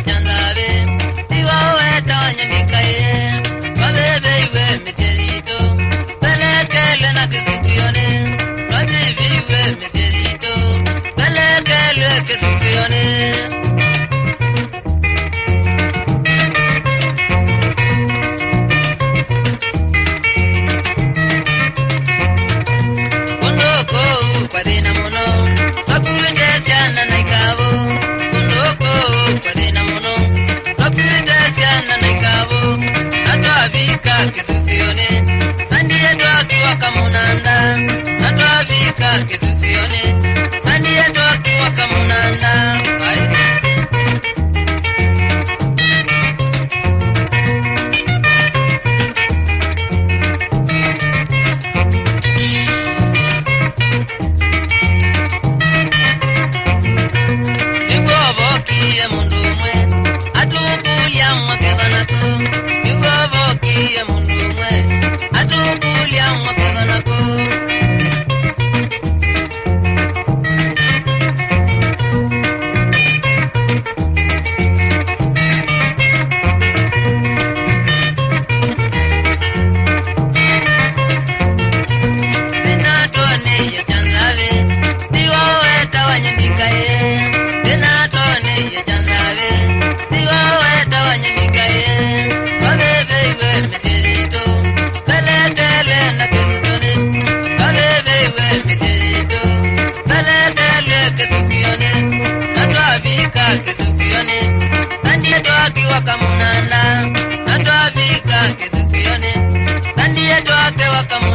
chandabe diwa weta nyangikaye babebe iwe meserito belekele na kisukione babibi iwe meserito belekele kisukione Padina mono, pakude siana naikavo. Kundoko, padina mono, pakude siana naikavo. Natwabika kisukione, andiye twakiwa kamunanda. Natwabika kisukione, andiye twakiwa kamunanda. Kamunana, natwabika kisukione, andiye twake wakamunana.